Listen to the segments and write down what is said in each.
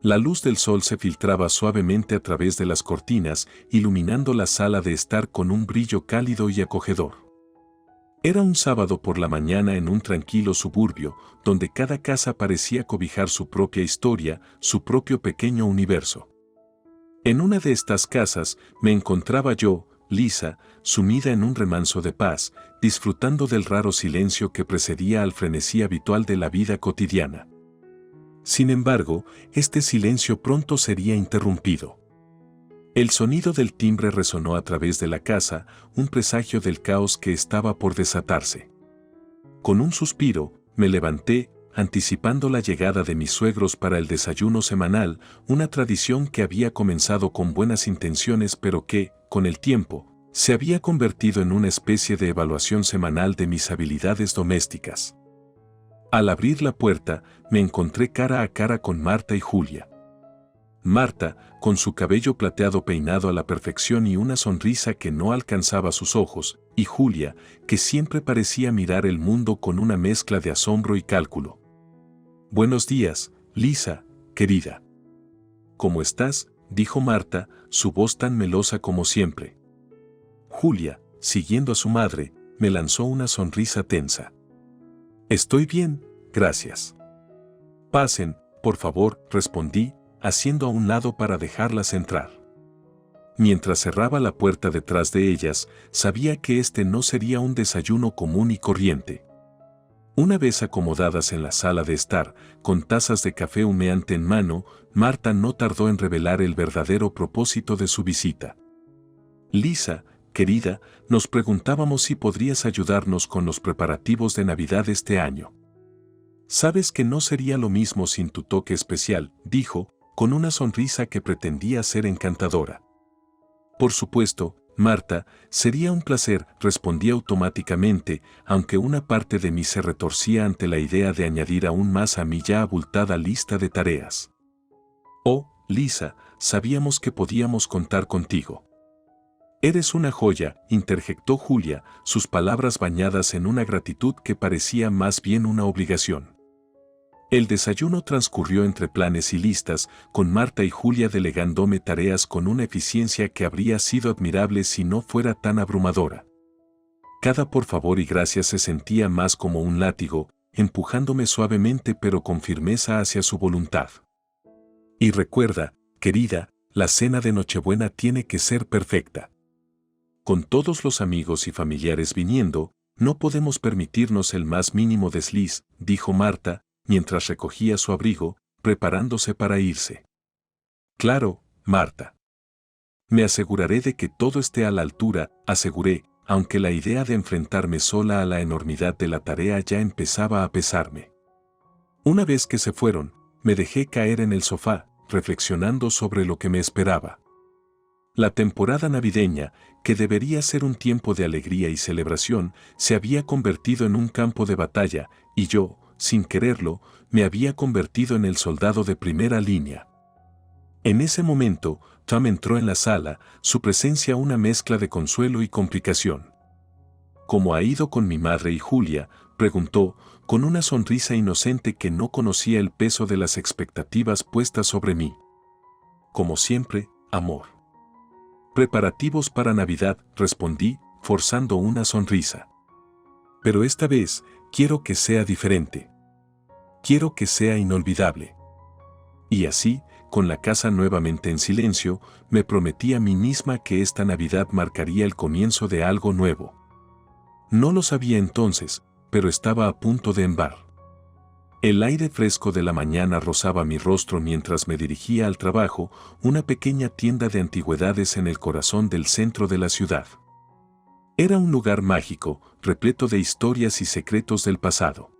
La luz del sol se filtraba suavemente a través de las cortinas, iluminando la sala de estar con un brillo cálido y acogedor. Era un sábado por la mañana en un tranquilo suburbio, donde cada casa parecía cobijar su propia historia, su propio pequeño universo. En una de estas casas me encontraba yo, Lisa, sumida en un remanso de paz, disfrutando del raro silencio que precedía al frenesí habitual de la vida cotidiana. Sin embargo, este silencio pronto sería interrumpido. El sonido del timbre resonó a través de la casa, un presagio del caos que estaba por desatarse. Con un suspiro, me levanté, anticipando la llegada de mis suegros para el desayuno semanal, una tradición que había comenzado con buenas intenciones pero que, con el tiempo, se había convertido en una especie de evaluación semanal de mis habilidades domésticas. Al abrir la puerta, me encontré cara a cara con Marta y Julia. Marta, con su cabello plateado peinado a la perfección y una sonrisa que no alcanzaba sus ojos, y Julia, que siempre parecía mirar el mundo con una mezcla de asombro y cálculo. «Buenos días, Lisa, querida». «¿Cómo estás?», dijo Marta, su voz tan melosa como siempre. Julia, siguiendo a su madre, me lanzó una sonrisa tensa. «Estoy bien, gracias». «Pasen, por favor», respondí, haciendo a un lado para dejarlas entrar. Mientras cerraba la puerta detrás de ellas, sabía que este no sería un desayuno común y corriente. Una vez acomodadas en la sala de estar, con tazas de café humeante en mano, Marta no tardó en revelar el verdadero propósito de su visita. «Lisa, querida, nos preguntábamos si podrías ayudarnos con los preparativos de Navidad este año. Sabes que no sería lo mismo sin tu toque especial», dijo, con una sonrisa que pretendía ser encantadora. «Por supuesto, Marta, sería un placer», respondí automáticamente, aunque una parte de mí se retorcía ante la idea de añadir aún más a mi ya abultada lista de tareas. «Oh, Lisa, sabíamos que podíamos contar contigo». «Eres una joya», interjectó Julia, sus palabras bañadas en una gratitud que parecía más bien una obligación. El desayuno transcurrió entre planes y listas, con Marta y Julia delegándome tareas con una eficiencia que habría sido admirable si no fuera tan abrumadora. Cada por favor y gracias se sentía más como un látigo, empujándome suavemente pero con firmeza hacia su voluntad. «Y recuerda, querida, la cena de Nochebuena tiene que ser perfecta. Con todos los amigos y familiares viniendo, no podemos permitirnos el más mínimo desliz», dijo Marta, mientras recogía su abrigo, preparándose para irse. «Claro, Marta. Me aseguraré de que todo esté a la altura», aseguré, aunque la idea de enfrentarme sola a la enormidad de la tarea ya empezaba a pesarme. Una vez que se fueron, me dejé caer en el sofá, reflexionando sobre lo que me esperaba. La temporada navideña, que debería ser un tiempo de alegría y celebración, se había convertido en un campo de batalla, y yo, sin quererlo, me había convertido en el soldado de primera línea. En ese momento, Tom entró en la sala, su presencia una mezcla de consuelo y complicación. «¿Cómo ha ido con mi madre y Julia?», preguntó, con una sonrisa inocente que no conocía el peso de las expectativas puestas sobre mí. «Como siempre, amor». «Preparativos para Navidad», respondí, forzando una sonrisa. «Pero esta vez, quiero que sea diferente. Quiero que sea inolvidable». Y así, con la casa nuevamente en silencio, me prometí a mí misma que esta Navidad marcaría el comienzo de algo nuevo. No lo sabía entonces, pero estaba a punto de embar. El aire fresco de la mañana rozaba mi rostro mientras me dirigía al trabajo, una pequeña tienda de antigüedades en el corazón del centro de la ciudad. Era un lugar mágico, repleto de historias y secretos del pasado.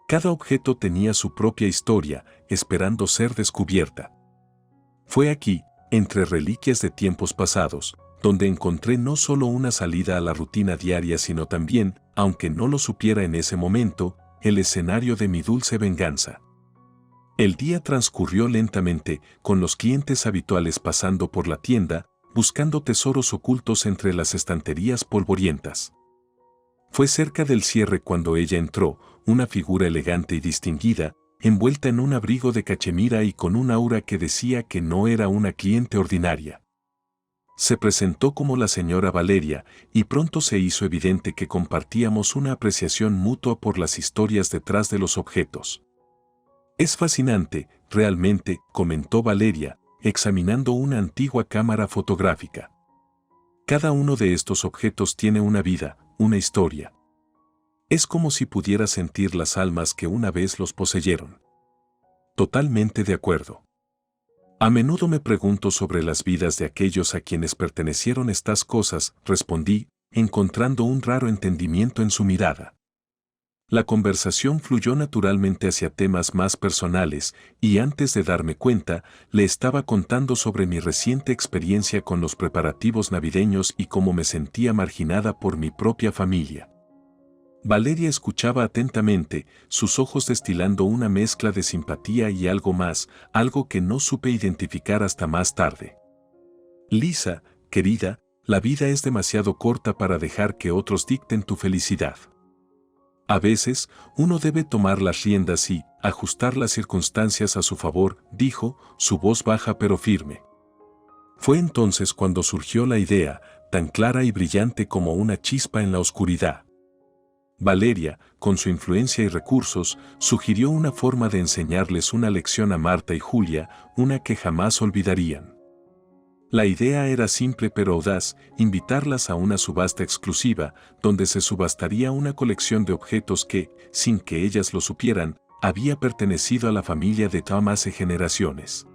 Cada objeto tenía su propia historia, esperando ser descubierta. Fue aquí, entre reliquias de tiempos pasados, donde encontré no solo una salida a la rutina diaria sino también, aunque no lo supiera en ese momento, el escenario de mi dulce venganza. El día transcurrió lentamente, con los clientes habituales pasando por la tienda, buscando tesoros ocultos entre las estanterías polvorientas. Fue cerca del cierre cuando ella entró, una figura elegante y distinguida, envuelta en un abrigo de cachemira y con un aura que decía que no era una cliente ordinaria. Se presentó como la señora Valeria, y pronto se hizo evidente que compartíamos una apreciación mutua por las historias detrás de los objetos. «Es fascinante, realmente», comentó Valeria, examinando una antigua cámara fotográfica. «Cada uno de estos objetos tiene una vida, una historia. Es como si pudiera sentir las almas que una vez los poseyeron». Totalmente de acuerdo. A menudo me pregunto sobre las vidas de aquellos a quienes pertenecieron estas cosas, respondí, encontrando un raro entendimiento en su mirada. La conversación fluyó naturalmente hacia temas más personales, y antes de darme cuenta, le estaba contando sobre mi reciente experiencia con los preparativos navideños y cómo me sentía marginada por mi propia familia. Valeria escuchaba atentamente, sus ojos destilando una mezcla de simpatía y algo más, algo que no supe identificar hasta más tarde. «Lisa, querida, la vida es demasiado corta para dejar que otros dicten tu felicidad. A veces, uno debe tomar las riendas y ajustar las circunstancias a su favor», dijo, su voz baja pero firme. Fue entonces cuando surgió la idea, tan clara y brillante como una chispa en la oscuridad. Valeria, con su influencia y recursos, sugirió una forma de enseñarles una lección a Marta y Julia, una que jamás olvidarían. La idea era simple pero audaz: invitarlas a una subasta exclusiva, donde se subastaría una colección de objetos que, sin que ellas lo supieran, había pertenecido a la familia de Tom hace generaciones.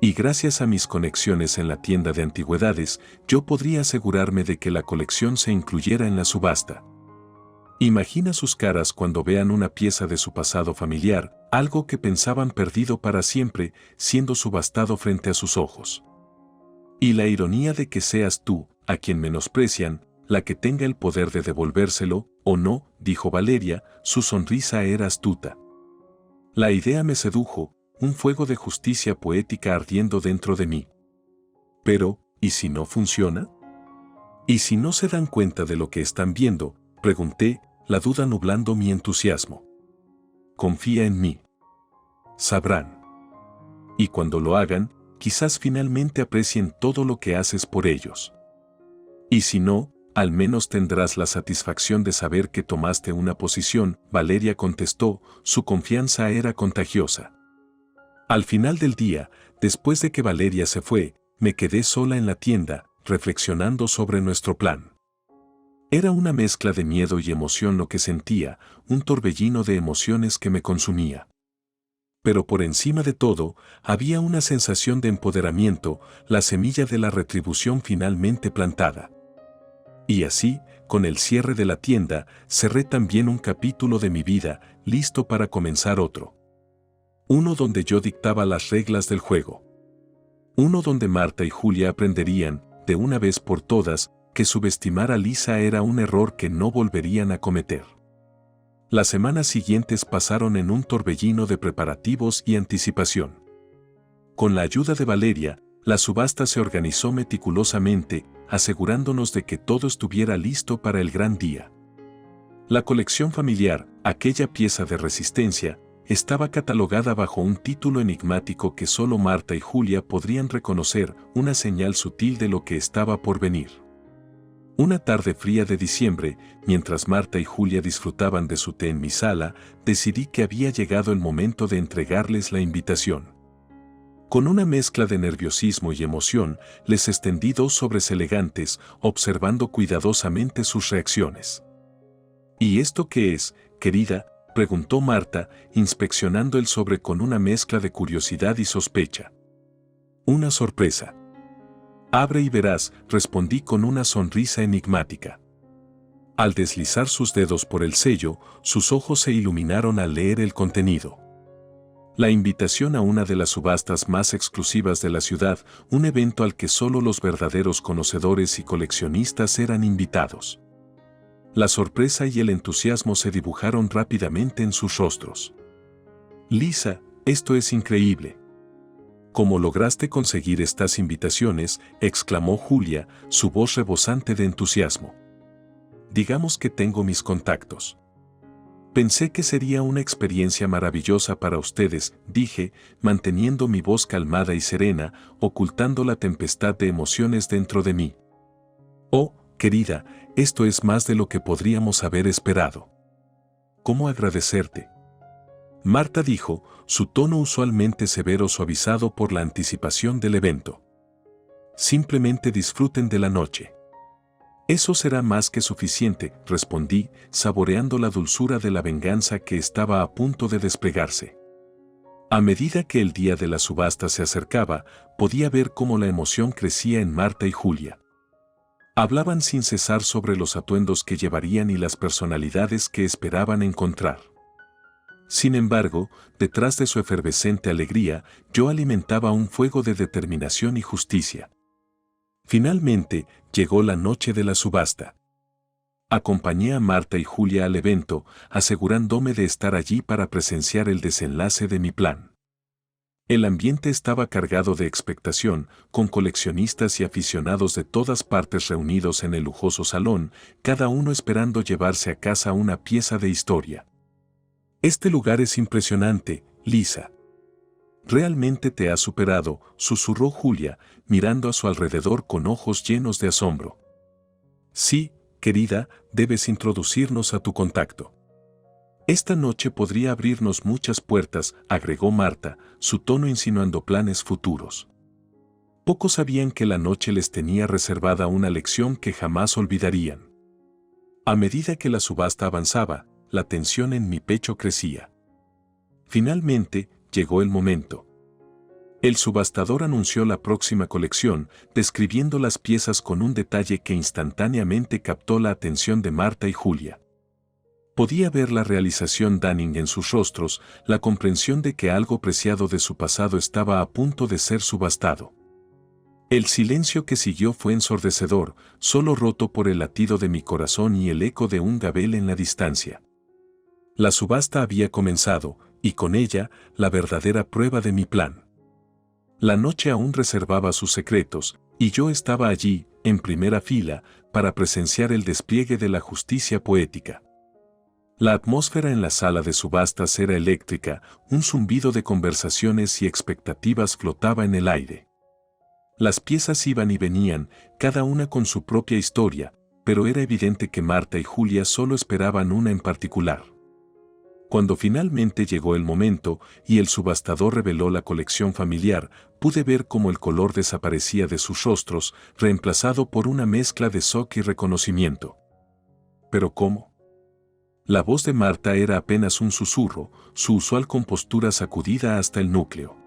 Y gracias a mis conexiones en la tienda de antigüedades, yo podría asegurarme de que la colección se incluyera en la subasta. Imagina sus caras cuando vean una pieza de su pasado familiar, algo que pensaban perdido para siempre, siendo subastado frente a sus ojos. Y la ironía de que seas tú, a quien menosprecian, la que tenga el poder de devolvérselo, ¿o no?, dijo Valeria, su sonrisa era astuta. La idea me sedujo, un fuego de justicia poética ardiendo dentro de mí. Pero, ¿y si no funciona? ¿Y si no se dan cuenta de lo que están viendo?, pregunté, la duda nublando mi entusiasmo. Confía en mí. Sabrán. Y cuando lo hagan, quizás finalmente aprecien todo lo que haces por ellos. Y si no, al menos tendrás la satisfacción de saber que tomaste una posición, Valeria contestó, su confianza era contagiosa. Al final del día, después de que Valeria se fue, me quedé sola en la tienda, reflexionando sobre nuestro plan. Era una mezcla de miedo y emoción lo que sentía, un torbellino de emociones que me consumía. Pero por encima de todo, había una sensación de empoderamiento, la semilla de la retribución finalmente plantada. Y así, con el cierre de la tienda, cerré también un capítulo de mi vida, listo para comenzar otro. Uno donde yo dictaba las reglas del juego. Uno donde Marta y Julia aprenderían, de una vez por todas, que subestimar a Lisa era un error que no volverían a cometer. Las semanas siguientes pasaron en un torbellino de preparativos y anticipación. Con la ayuda de Valeria, la subasta se organizó meticulosamente, asegurándonos de que todo estuviera listo para el gran día. La colección familiar, aquella pieza de resistencia, estaba catalogada bajo un título enigmático que solo Marta y Julia podrían reconocer, una señal sutil de lo que estaba por venir. Una tarde fría de diciembre, mientras Marta y Julia disfrutaban de su té en mi sala, decidí que había llegado el momento de entregarles la invitación. Con una mezcla de nerviosismo y emoción, les extendí 2 sobres elegantes, observando cuidadosamente sus reacciones. ¿Y esto qué es, querida?, preguntó Marta, inspeccionando el sobre con una mezcla de curiosidad y sospecha. Una sorpresa. Abre y verás, respondí con una sonrisa enigmática. Al deslizar sus dedos por el sello, sus ojos se iluminaron al leer el contenido. La invitación a una de las subastas más exclusivas de la ciudad, un evento al que solo los verdaderos conocedores y coleccionistas eran invitados. La sorpresa y el entusiasmo se dibujaron rápidamente en sus rostros. Lisa, esto es increíble. ¿Cómo lograste conseguir estas invitaciones?, exclamó Julia, su voz rebosante de entusiasmo. Digamos que tengo mis contactos. Pensé que sería una experiencia maravillosa para ustedes, dije, manteniendo mi voz calmada y serena, ocultando la tempestad de emociones dentro de mí. Oh, querida, esto es más de lo que podríamos haber esperado. ¿Cómo agradecerte? Marta dijo, su tono usualmente severo suavizado por la anticipación del evento. Simplemente disfruten de la noche. Eso será más que suficiente, respondí, saboreando la dulzura de la venganza que estaba a punto de desplegarse. A medida que el día de la subasta se acercaba, podía ver cómo la emoción crecía en Marta y Julia. Hablaban sin cesar sobre los atuendos que llevarían y las personalidades que esperaban encontrar. Sin embargo, detrás de su efervescente alegría, yo alimentaba un fuego de determinación y justicia. Finalmente, llegó la noche de la subasta. Acompañé a Marta y Julia al evento, asegurándome de estar allí para presenciar el desenlace de mi plan. El ambiente estaba cargado de expectación, con coleccionistas y aficionados de todas partes reunidos en el lujoso salón, cada uno esperando llevarse a casa una pieza de historia. Este lugar es impresionante, Lisa. Realmente te has superado, susurró Julia, mirando a su alrededor con ojos llenos de asombro. Sí, querida, debes introducirnos a tu contacto. Esta noche podría abrirnos muchas puertas, agregó Marta, su tono insinuando planes futuros. Pocos sabían que la noche les tenía reservada una lección que jamás olvidarían. A medida que la subasta avanzaba, la tensión en mi pecho crecía. Finalmente, llegó el momento. El subastador anunció la próxima colección, describiendo las piezas con un detalle que instantáneamente captó la atención de Marta y Julia. Podía ver la realización Danning en sus rostros, la comprensión de que algo preciado de su pasado estaba a punto de ser subastado. El silencio que siguió fue ensordecedor, solo roto por el latido de mi corazón y el eco de un gabel en la distancia. La subasta había comenzado, y con ella, la verdadera prueba de mi plan. La noche aún reservaba sus secretos, y yo estaba allí, en primera fila, para presenciar el despliegue de la justicia poética. La atmósfera en la sala de subastas era eléctrica, un zumbido de conversaciones y expectativas flotaba en el aire. Las piezas iban y venían, cada una con su propia historia, pero era evidente que Marta y Julia solo esperaban una en particular. Cuando finalmente llegó el momento y el subastador reveló la colección familiar, pude ver cómo el color desaparecía de sus rostros, reemplazado por una mezcla de shock y reconocimiento. ¿Pero cómo? La voz de Marta era apenas un susurro, su usual compostura sacudida hasta el núcleo.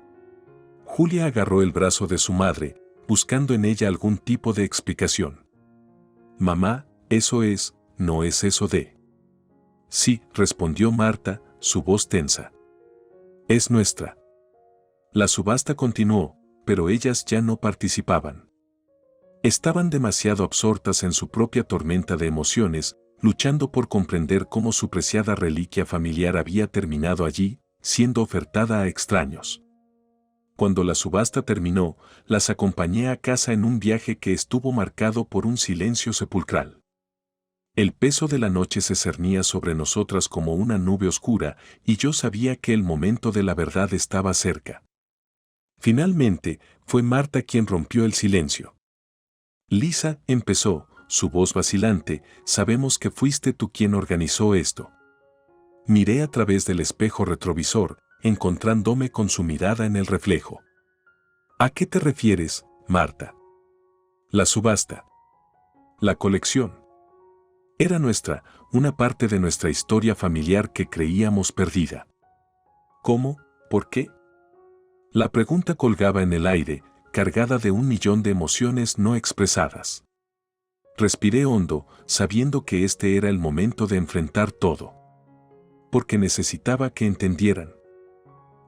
Julia agarró el brazo de su madre, buscando en ella algún tipo de explicación. Mamá, eso es, no es eso de... Sí, respondió Marta, su voz tensa. Es nuestra. La subasta continuó, pero ellas ya no participaban. Estaban demasiado absortas en su propia tormenta de emociones, luchando por comprender cómo su preciada reliquia familiar había terminado allí, siendo ofertada a extraños. Cuando la subasta terminó, las acompañé a casa en un viaje que estuvo marcado por un silencio sepulcral. El peso de la noche se cernía sobre nosotras como una nube oscura, y yo sabía que el momento de la verdad estaba cerca. Finalmente, fue Marta quien rompió el silencio. Lisa, empezó, su voz vacilante, sabemos que fuiste tú quien organizó esto. Miré a través del espejo retrovisor, encontrándome con su mirada en el reflejo. ¿A qué te refieres, Marta? La subasta. La colección. Era nuestra, una parte de nuestra historia familiar que creíamos perdida. ¿Cómo? ¿Por qué? La pregunta colgaba en el aire, cargada de 1.000.000 de emociones no expresadas. Respiré hondo, sabiendo que este era el momento de enfrentar todo. Porque necesitaba que entendieran.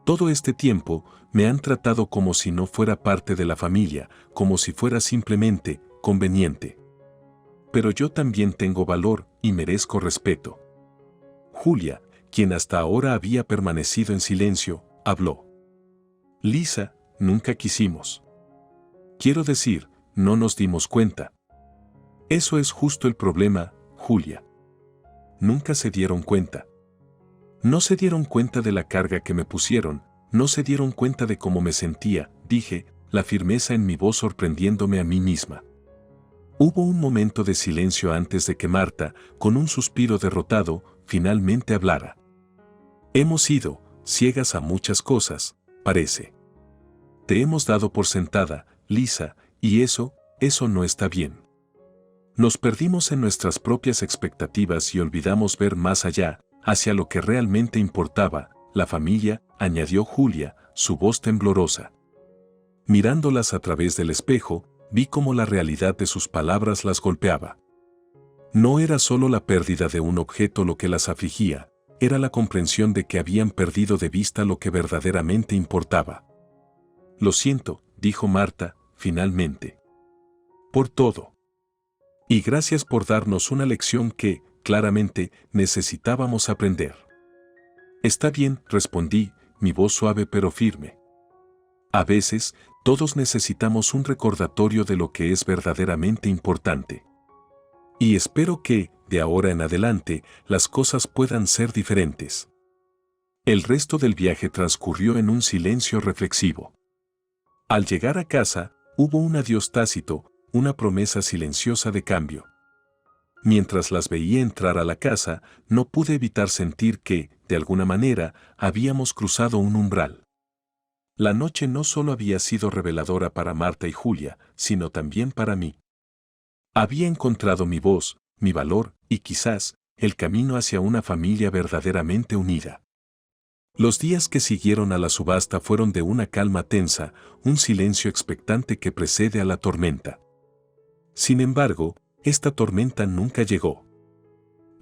Todo este tiempo, me han tratado como si no fuera parte de la familia, como si fuera simplemente, conveniente. Pero yo también tengo valor y merezco respeto. Julia, quien hasta ahora había permanecido en silencio, habló. Lisa, nunca quisimos. Quiero decir, no nos dimos cuenta. Eso es justo el problema, Julia. Nunca se dieron cuenta. No se dieron cuenta de la carga que me pusieron, no se dieron cuenta de cómo me sentía, dije, la firmeza en mi voz sorprendiéndome a mí misma. Hubo un momento de silencio antes de que Marta, con un suspiro derrotado, finalmente hablara. Hemos sido ciegas a muchas cosas, parece. Te hemos dado por sentada, Lisa, y eso no está bien. Nos perdimos en nuestras propias expectativas y olvidamos ver más allá, hacia lo que realmente importaba, la familia, añadió Julia, su voz temblorosa. Mirándolas a través del espejo, vi cómo la realidad de sus palabras las golpeaba. No era solo la pérdida de un objeto lo que las afligía, era la comprensión de que habían perdido de vista lo que verdaderamente importaba. Lo siento, dijo Marta, finalmente. Por todo. Y gracias por darnos una lección que, claramente, necesitábamos aprender. Está bien, respondí, mi voz suave pero firme. A veces, todos necesitamos un recordatorio de lo que es verdaderamente importante. Y espero que, de ahora en adelante, las cosas puedan ser diferentes. El resto del viaje transcurrió en un silencio reflexivo. Al llegar a casa, hubo un adiós tácito, una promesa silenciosa de cambio. Mientras las veía entrar a la casa, no pude evitar sentir que, de alguna manera, habíamos cruzado un umbral. La noche no solo había sido reveladora para Marta y Julia, sino también para mí. Había encontrado mi voz, mi valor, y quizás, el camino hacia una familia verdaderamente unida. Los días que siguieron a la subasta fueron de una calma tensa, un silencio expectante que precede a la tormenta. Sin embargo, esta tormenta nunca llegó.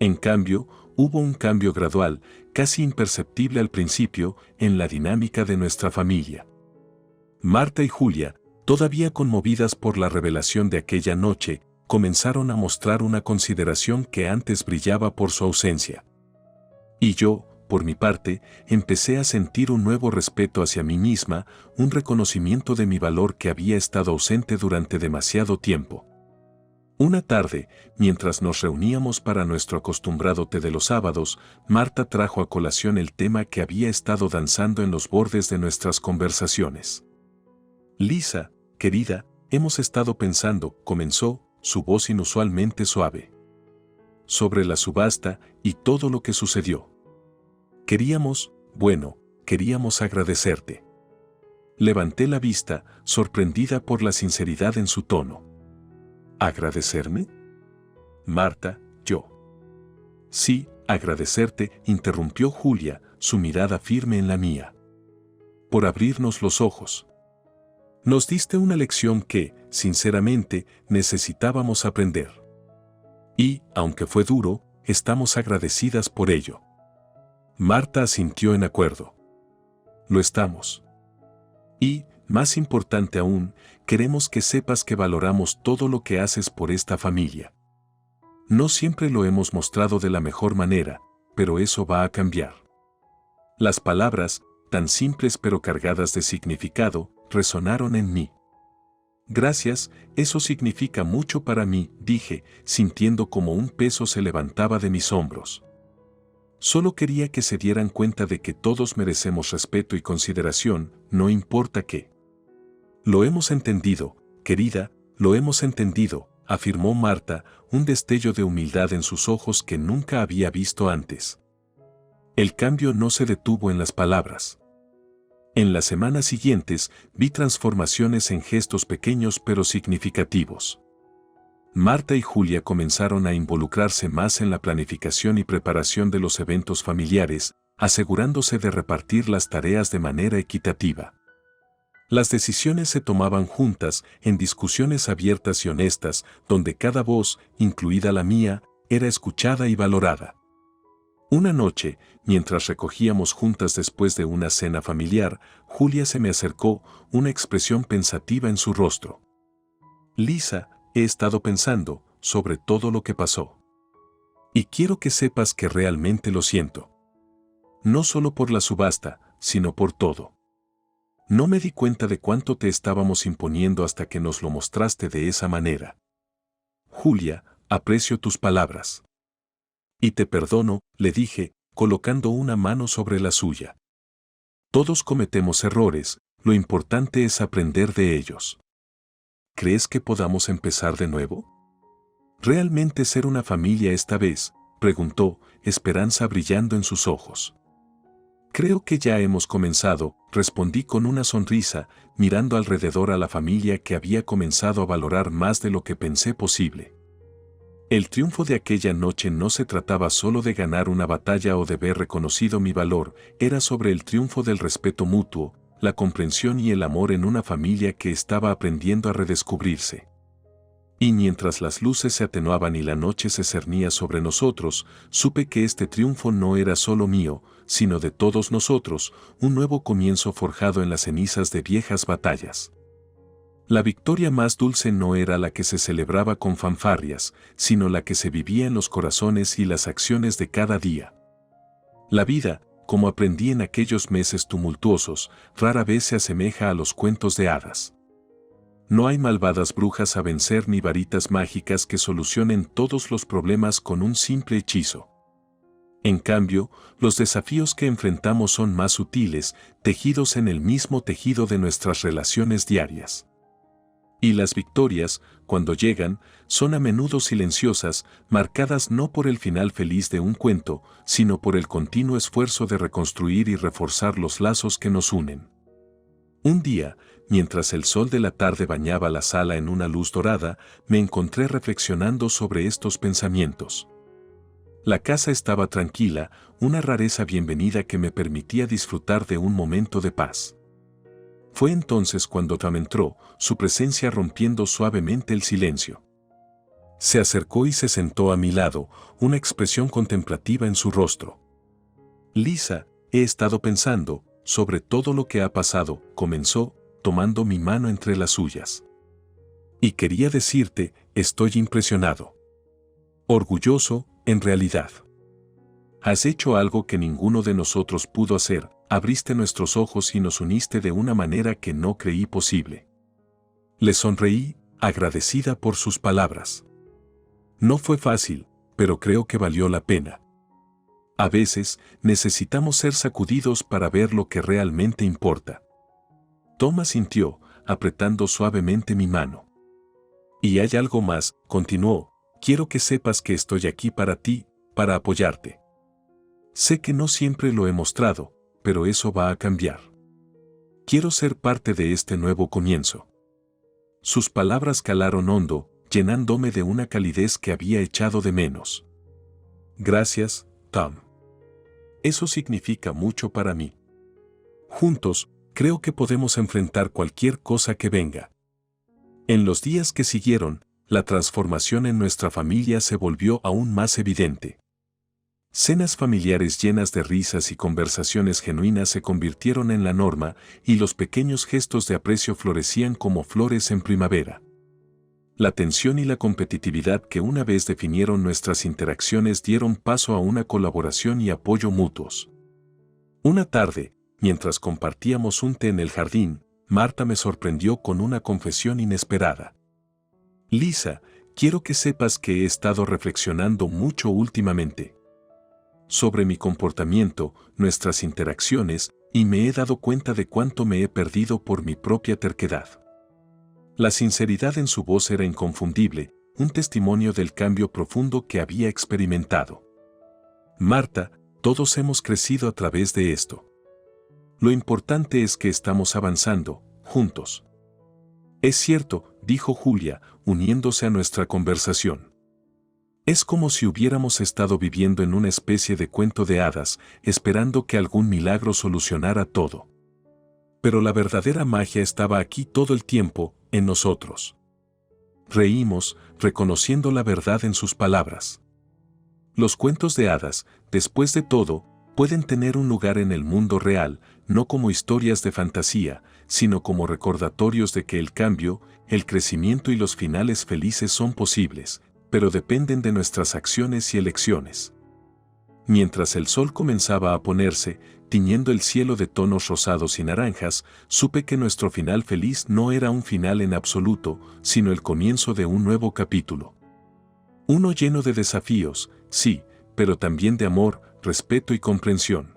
En cambio, hubo un cambio gradual, casi imperceptible al principio, en la dinámica de nuestra familia. Marta y Julia, todavía conmovidas por la revelación de aquella noche, comenzaron a mostrar una consideración que antes brillaba por su ausencia. Y yo, por mi parte, empecé a sentir un nuevo respeto hacia mí misma, un reconocimiento de mi valor que había estado ausente durante demasiado tiempo. Una tarde, mientras nos reuníamos para nuestro acostumbrado té de los sábados, Marta trajo a colación el tema que había estado danzando en los bordes de nuestras conversaciones. Lisa, querida, hemos estado pensando, comenzó, su voz inusualmente suave, sobre la subasta y todo lo que sucedió. Queríamos agradecerte. Levanté la vista, sorprendida por la sinceridad en su tono. ¿Agradecerme? Marta, yo. Sí, agradecerte, interrumpió Julia, su mirada firme en la mía. Por abrirnos los ojos. Nos diste una lección que, sinceramente, necesitábamos aprender. Y, aunque fue duro, estamos agradecidas por ello. Marta asintió en acuerdo. Lo estamos. Y, más importante aún, queremos que sepas que valoramos todo lo que haces por esta familia. No siempre lo hemos mostrado de la mejor manera, pero eso va a cambiar. Las palabras, tan simples pero cargadas de significado, resonaron en mí. Gracias, eso significa mucho para mí, dije, sintiendo como un peso se levantaba de mis hombros. Solo quería que se dieran cuenta de que todos merecemos respeto y consideración, no importa qué. Lo hemos entendido, querida, lo hemos entendido, afirmó Marta, un destello de humildad en sus ojos que nunca había visto antes. El cambio no se detuvo en las palabras. En las semanas siguientes vi transformaciones en gestos pequeños pero significativos. Marta y Julia comenzaron a involucrarse más en la planificación y preparación de los eventos familiares, asegurándose de repartir las tareas de manera equitativa. Las decisiones se tomaban juntas, en discusiones abiertas y honestas, donde cada voz, incluida la mía, era escuchada y valorada. Una noche, mientras recogíamos juntas después de una cena familiar, Julia se me acercó, una expresión pensativa en su rostro. Lisa, he estado pensando sobre todo lo que pasó. Y quiero que sepas que realmente lo siento. No solo por la subasta, sino por todo. No me di cuenta de cuánto te estábamos imponiendo hasta que nos lo mostraste de esa manera. Julia, aprecio tus palabras. Y te perdono, le dije, colocando una mano sobre la suya. Todos cometemos errores, lo importante es aprender de ellos. ¿Crees que podamos empezar de nuevo? ¿Realmente ser una familia esta vez?, preguntó, esperanza brillando en sus ojos. Creo que ya hemos comenzado, respondí con una sonrisa, mirando alrededor a la familia que había comenzado a valorar más de lo que pensé posible. El triunfo de aquella noche no se trataba solo de ganar una batalla o de ver reconocido mi valor, era sobre el triunfo del respeto mutuo, la comprensión y el amor en una familia que estaba aprendiendo a redescubrirse. Y mientras las luces se atenuaban y la noche se cernía sobre nosotros, supe que este triunfo no era solo mío, sino de todos nosotros, un nuevo comienzo forjado en las cenizas de viejas batallas. La victoria más dulce no era la que se celebraba con fanfarrias, sino la que se vivía en los corazones y las acciones de cada día. La vida, como aprendí en aquellos meses tumultuosos, rara vez se asemeja a los cuentos de hadas. No hay malvadas brujas a vencer ni varitas mágicas que solucionen todos los problemas con un simple hechizo. En cambio, los desafíos que enfrentamos son más sutiles, tejidos en el mismo tejido de nuestras relaciones diarias. Y las victorias, cuando llegan, son a menudo silenciosas, marcadas no por el final feliz de un cuento, sino por el continuo esfuerzo de reconstruir y reforzar los lazos que nos unen. Un día, mientras el sol de la tarde bañaba la sala en una luz dorada, me encontré reflexionando sobre estos pensamientos. La casa estaba tranquila, una rareza bienvenida que me permitía disfrutar de un momento de paz. Fue entonces cuando Tom entró, su presencia rompiendo suavemente el silencio. Se acercó y se sentó a mi lado, una expresión contemplativa en su rostro. Lisa, he estado pensando, sobre todo lo que ha pasado, comenzó, tomando mi mano entre las suyas. Y quería decirte, estoy impresionado. Orgulloso, en realidad. Has hecho algo que ninguno de nosotros pudo hacer, abriste nuestros ojos y nos uniste de una manera que no creí posible. Le sonreí, agradecida por sus palabras. No fue fácil, pero creo que valió la pena. A veces, necesitamos ser sacudidos para ver lo que realmente importa. Tom asintió, apretando suavemente mi mano. Y hay algo más, continuó, quiero que sepas que estoy aquí para ti, para apoyarte. Sé que no siempre lo he mostrado, pero eso va a cambiar. Quiero ser parte de este nuevo comienzo. Sus palabras calaron hondo, llenándome de una calidez que había echado de menos. Gracias, Tom. Eso significa mucho para mí. Juntos, creo que podemos enfrentar cualquier cosa que venga. En los días que siguieron, la transformación en nuestra familia se volvió aún más evidente. Cenas familiares llenas de risas y conversaciones genuinas se convirtieron en la norma y los pequeños gestos de aprecio florecían como flores en primavera. La tensión y la competitividad que una vez definieron nuestras interacciones dieron paso a una colaboración y apoyo mutuos. Una tarde, mientras compartíamos un té en el jardín, Marta me sorprendió con una confesión inesperada. Lisa, quiero que sepas que he estado reflexionando mucho últimamente sobre mi comportamiento, nuestras interacciones, y me he dado cuenta de cuánto me he perdido por mi propia terquedad. La sinceridad en su voz era inconfundible, un testimonio del cambio profundo que había experimentado. Marta, todos hemos crecido a través de esto. Lo importante es que estamos avanzando, juntos. Es cierto, dijo Julia, uniéndose a nuestra conversación. Es como si hubiéramos estado viviendo en una especie de cuento de hadas, esperando que algún milagro solucionara todo. Pero la verdadera magia estaba aquí todo el tiempo, en nosotros. Reímos, reconociendo la verdad en sus palabras. Los cuentos de hadas, después de todo, pueden tener un lugar en el mundo real, no como historias de fantasía, sino como recordatorios de que el cambio, el crecimiento y los finales felices son posibles, pero dependen de nuestras acciones y elecciones. Mientras el sol comenzaba a ponerse, tiñendo el cielo de tonos rosados y naranjas, supe que nuestro final feliz no era un final en absoluto, sino el comienzo de un nuevo capítulo. Uno lleno de desafíos, sí, pero también de amor, respeto y comprensión.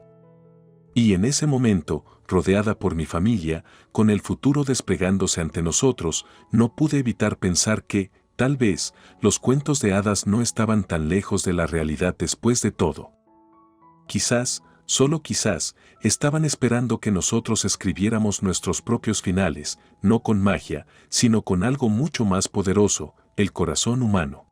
Y en ese momento, rodeada por mi familia, con el futuro desplegándose ante nosotros, no pude evitar pensar que, tal vez, los cuentos de hadas no estaban tan lejos de la realidad después de todo. Quizás, solo quizás, estaban esperando que nosotros escribiéramos nuestros propios finales, no con magia, sino con algo mucho más poderoso, el corazón humano.